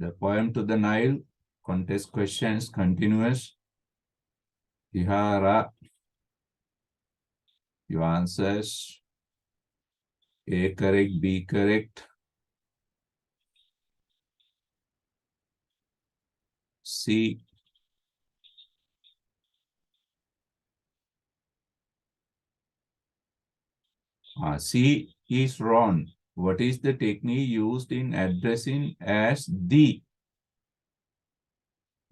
The poem to the Nile, contest questions, continuous. Vihara, your answers. A correct, B correct. C. C is wrong. What is the technique used in addressing as the?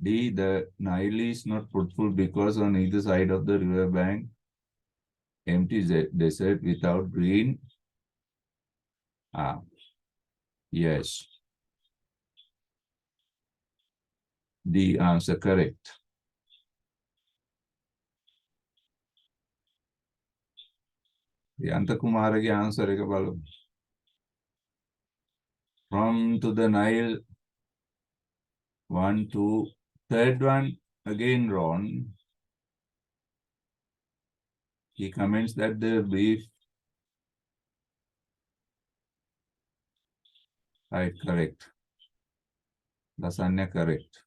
D, the Nile is not fruitful because on either side of the river bank, empty desert without green. Yes. The answer correct. Yantakumarage answer ekabalo. From to the Nile. 1, 2. Third one again wrong. He comments that the brief. Right, correct. Lasagna correct.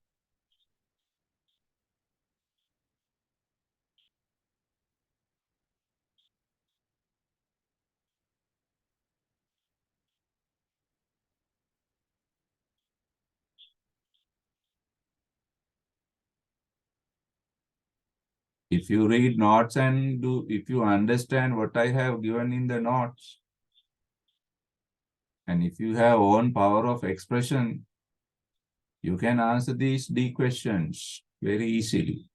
If you read notes and if you understand what I have given in the notes, and if you have own power of expression, you can answer these D questions very easily.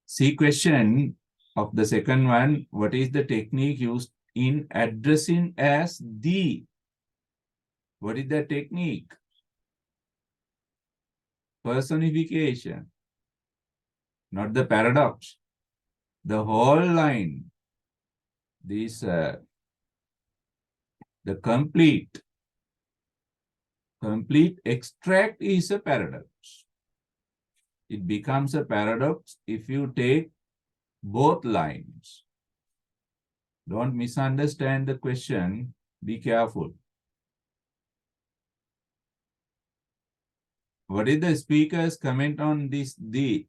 C question of the second one, what is the technique used in addressing as the? What is the technique? Personification, not the paradox. The whole line, this, the complete extract is a paradox. It becomes a paradox if you take both lines. Don't misunderstand the question. Be careful. What is the speaker's comment on this? The?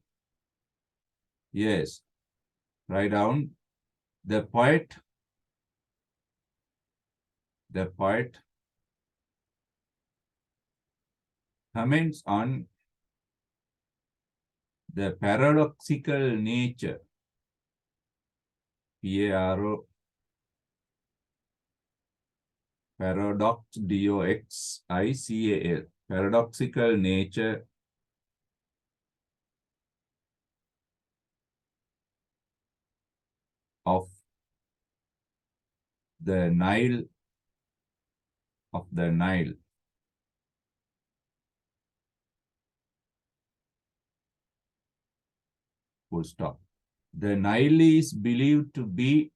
Yes. Write down the poet. The poet comments on the paradoxical nature. P-A-R-O. Paradox, D-O-X-I-C-A-L. Paradoxical nature of the Nile. Full stop. The Nile is believed to be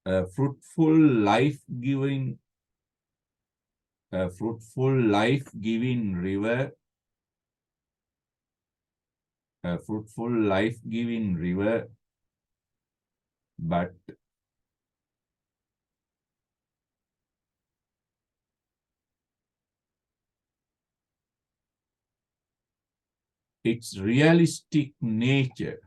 a fruitful life-giving river. A fruitful life-giving river, but its realistic nature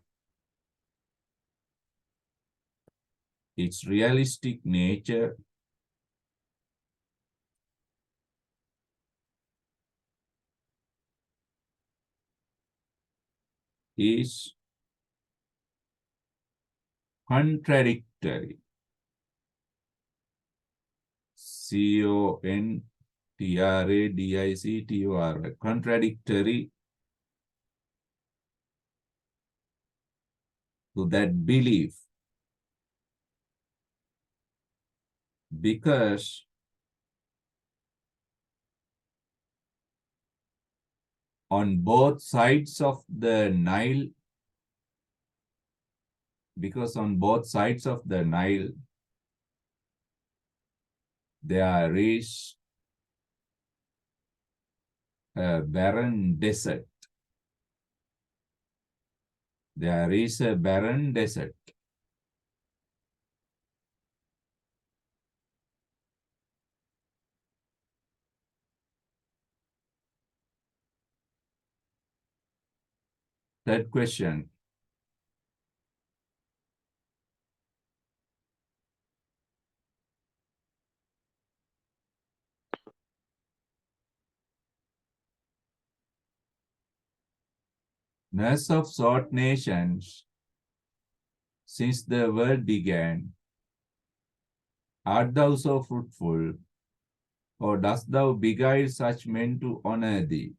is contradictory. C-O-N-T-R-A-D-I-C-T-O-R-Y. Contradictory to that belief, because on both sides of the Nile because on both sides of the Nile, there is a barren desert. There is a barren desert. Third question. Nurse of sought nations, since the world began, art thou so fruitful, or dost thou beguile such men to honor thee?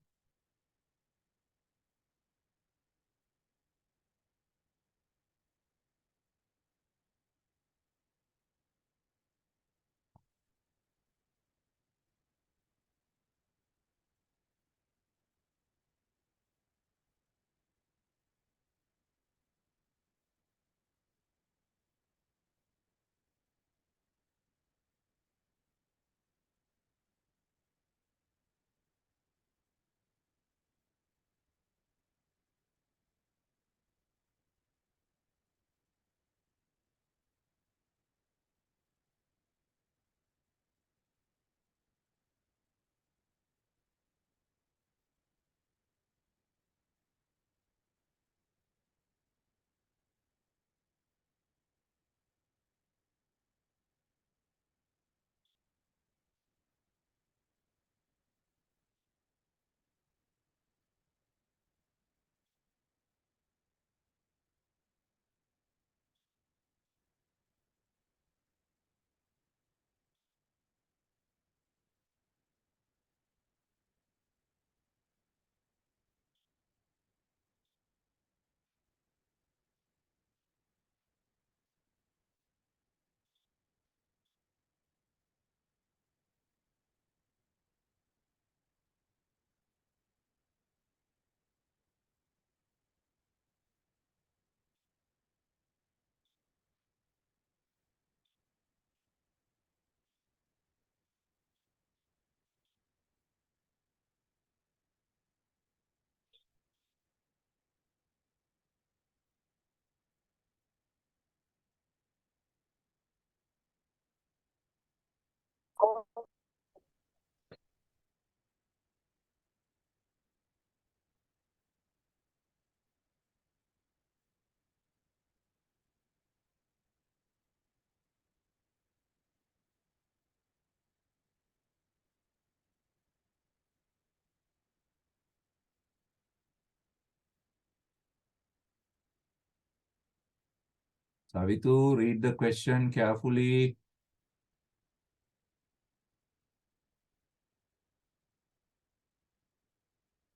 Savitu, read the question carefully.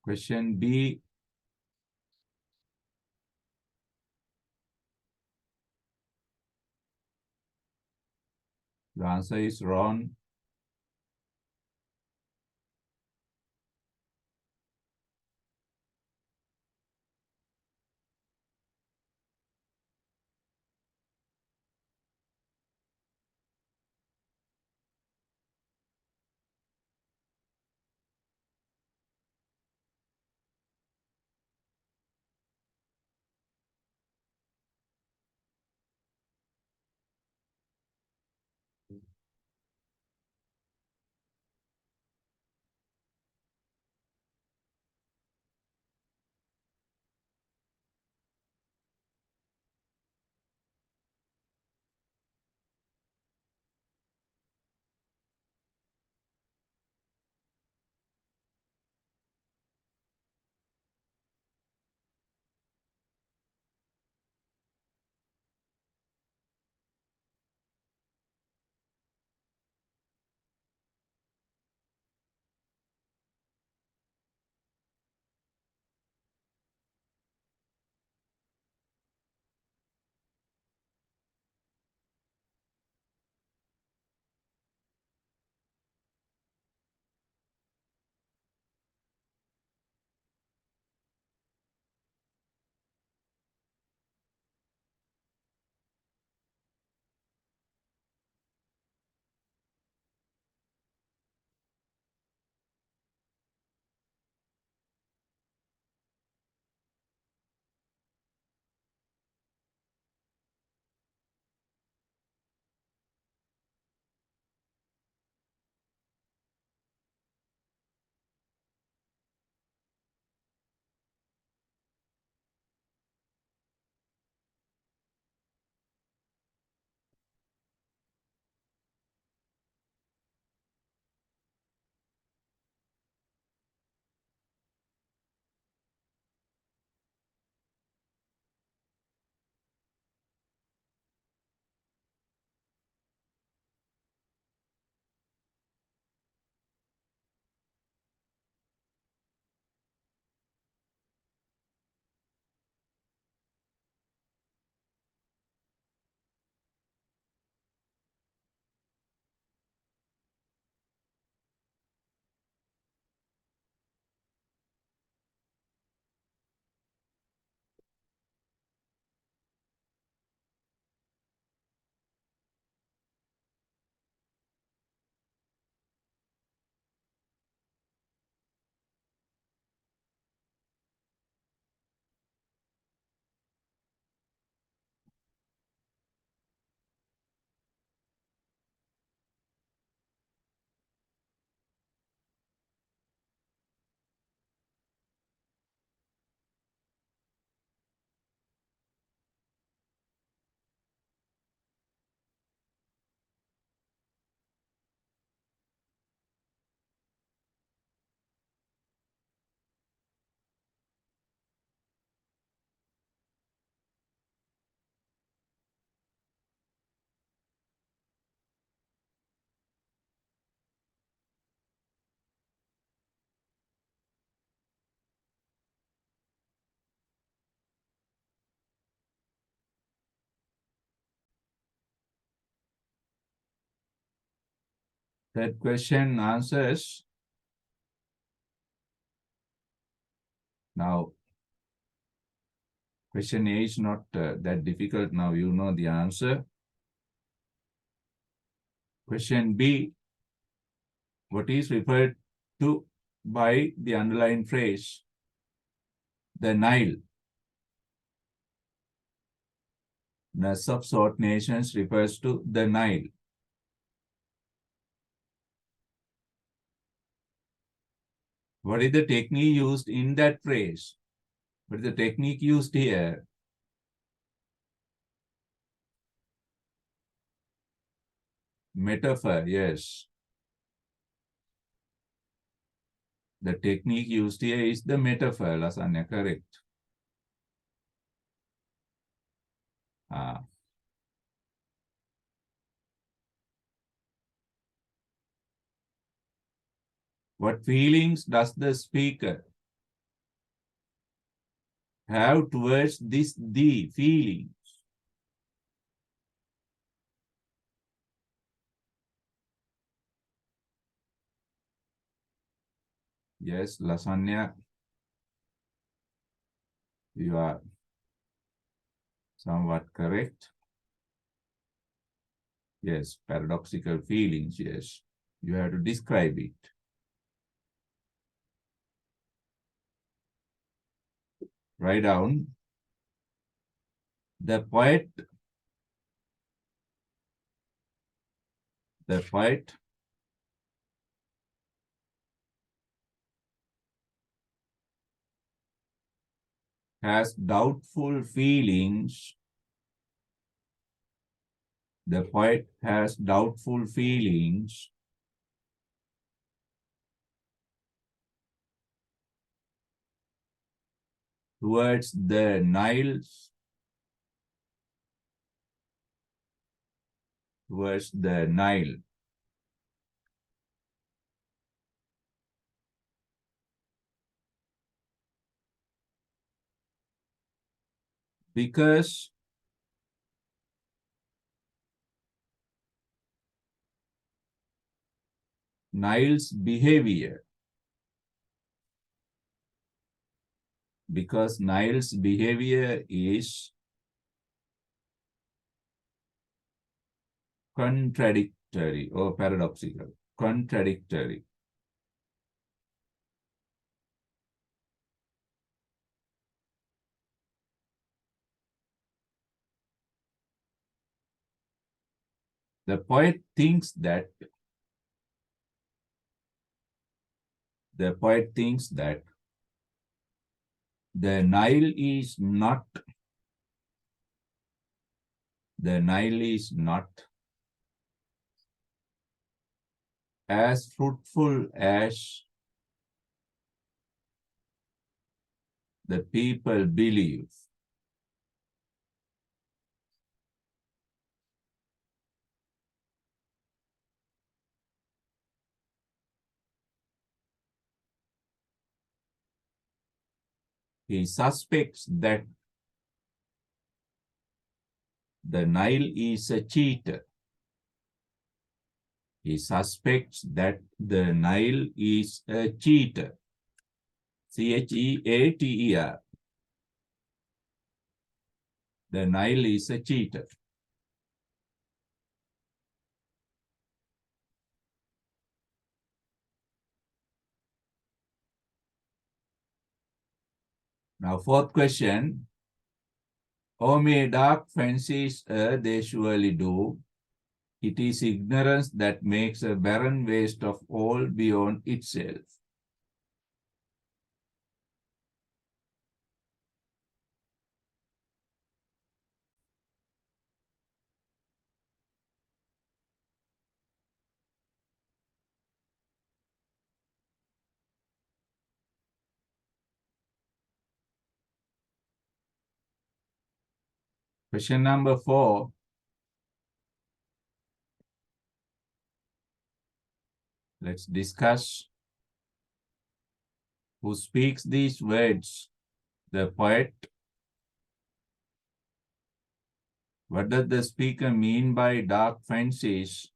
Question B. The answer is wrong. That question answers. Now, question A is not that difficult. Now you know the answer. Question B, what is referred to by the underlying phrase, the Nile? The sub-sort nations refers to the Nile. What is the technique used in that phrase? What is the technique used here? Metaphor, yes. The technique used here is the metaphor, Lasanya, correct. What feelings does the speaker have towards this the feelings? Yes, Lasanya, you are somewhat correct. Yes, paradoxical feelings, yes. You have to describe it. Write down. The poet has doubtful feelings. The poet has doubtful feelings towards the Niles, towards the Nile. Because Nile's behavior, is contradictory or paradoxical. Contradictory. The poet thinks that the Nile is not as fruitful as the people believe. He suspects that the Nile is a cheater. He suspects that the Nile is a cheater. Cheater. The Nile is a cheater. Now, fourth question. Oh, may dark fancies they surely do. It is ignorance that makes a barren waste of all beyond itself. Question number 4. Let's discuss who speaks these words. The poet. What does the speaker mean by dark fancies?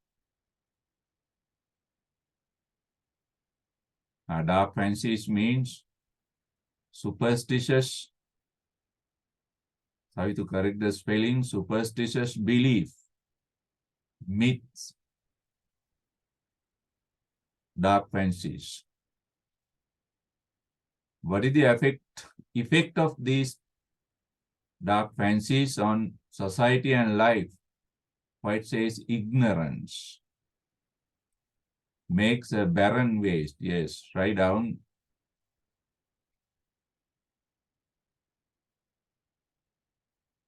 Dark fancies means superstitious. Sorry to correct the spelling. Superstitious belief, myths, dark fancies. What is the effect of these dark fancies on society and life? What says ignorance makes a barren waste. Yes, write down.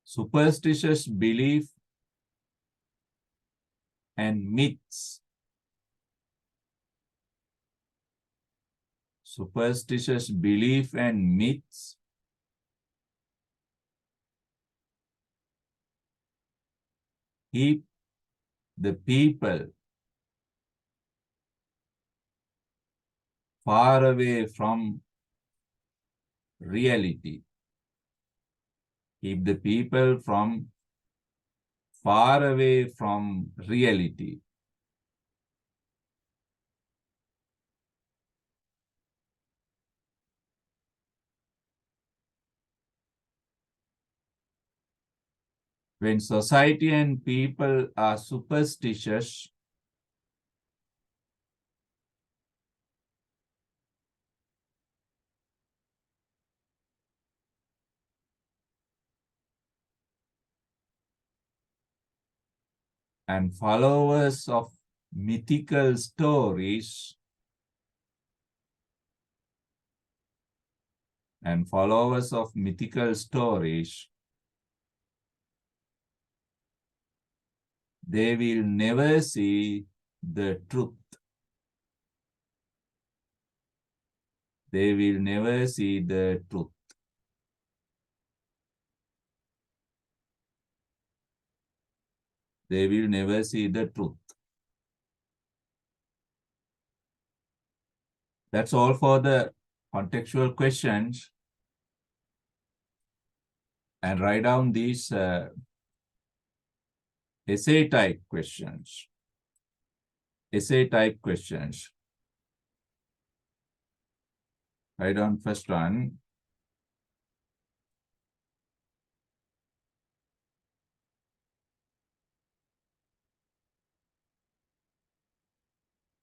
Superstitious belief and myths. Superstitious belief and myths keep the people far away from reality. Keep the people from far away from reality. When society and people are superstitious, and followers of mythical stories, they will never see the truth. They will never see the truth. They will never see the truth. That's all for the contextual questions. And write down these essay type questions. Essay type questions. Write down first one.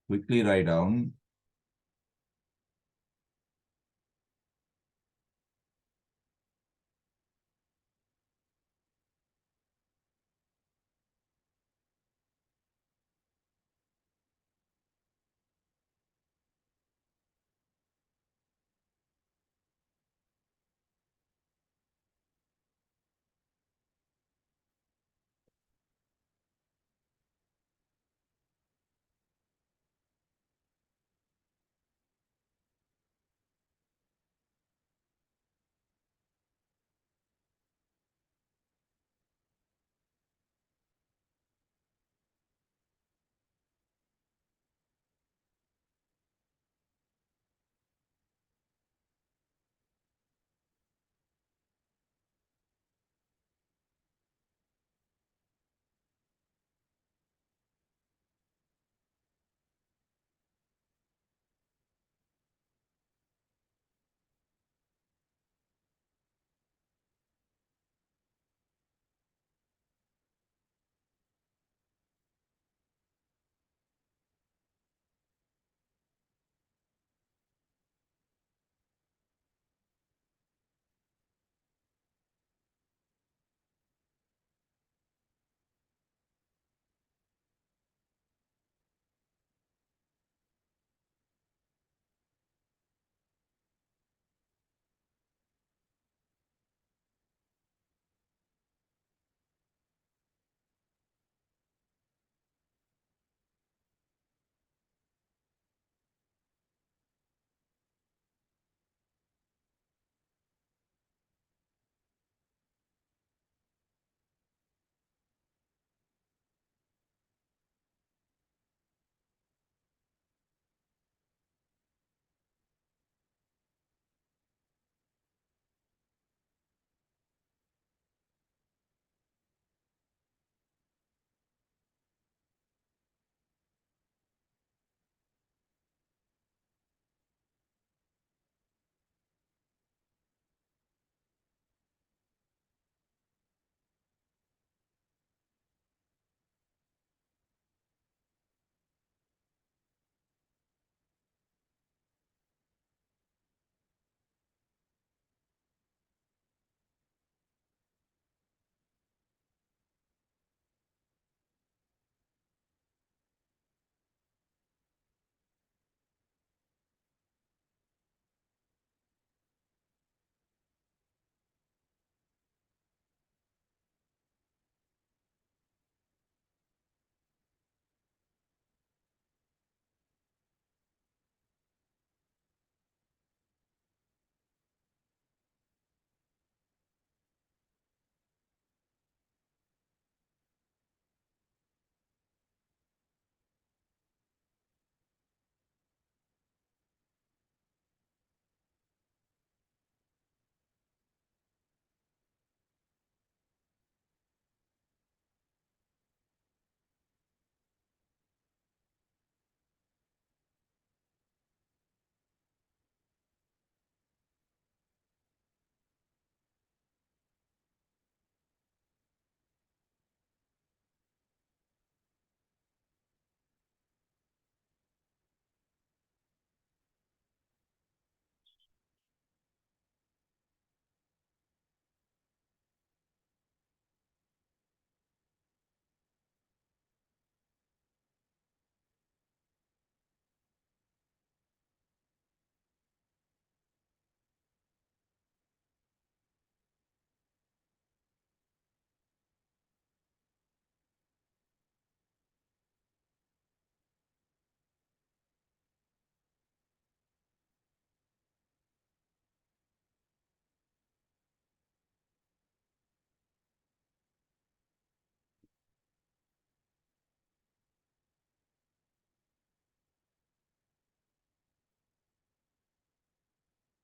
Quickly write down.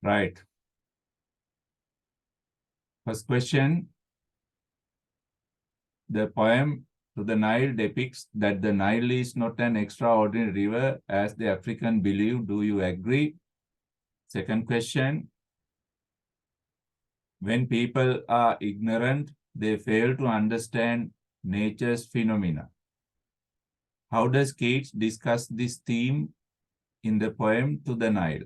Right. First question. The poem to the Nile depicts that the Nile is not an extraordinary river as the African believe. Do you agree? Second question. When people are ignorant, they fail to understand nature's phenomena. How does Keats discuss this theme in the poem to the Nile?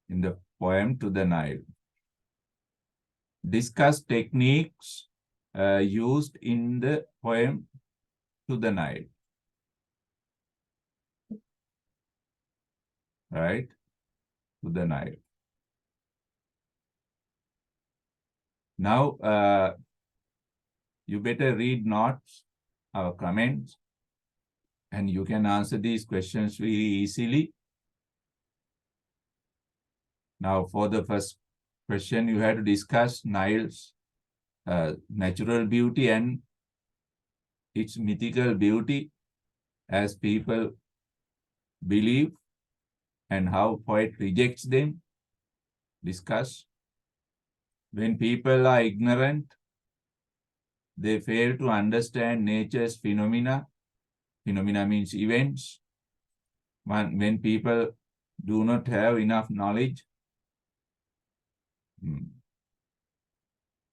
In the poem to the Nile. Discuss techniques used in the poem to the Nile. Right? To the Nile. Now, you better read notes, our comments, and you can answer these questions very easily. Now, for the first question, you had to discuss Nile's natural beauty and its mythical beauty as people believe and how poet rejects them. Discuss. When people are ignorant, they fail to understand nature's phenomena. Phenomena means events. When people do not have enough knowledge,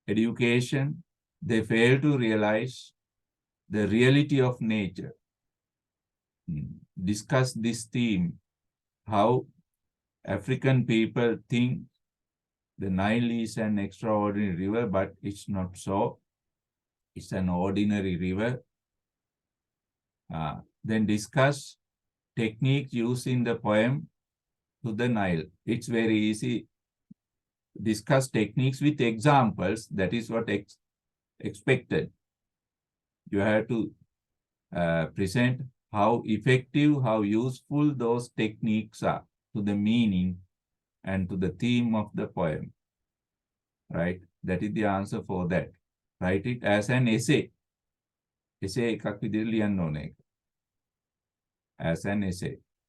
education, they fail to realize the reality of nature. Discuss this theme, how African people think the Nile is an extraordinary river, but it's not so. It's an ordinary river. Then discuss technique used in the poem to the Nile. It's very easy. Discuss techniques with examples. That is what expected. You have to present how effective, how useful those techniques are to the meaning and to the theme of the poem. Right? That is the answer for that. Write it as an essay. Essay එකක් විදිහට ලියන්න ඕනේ. As an essay.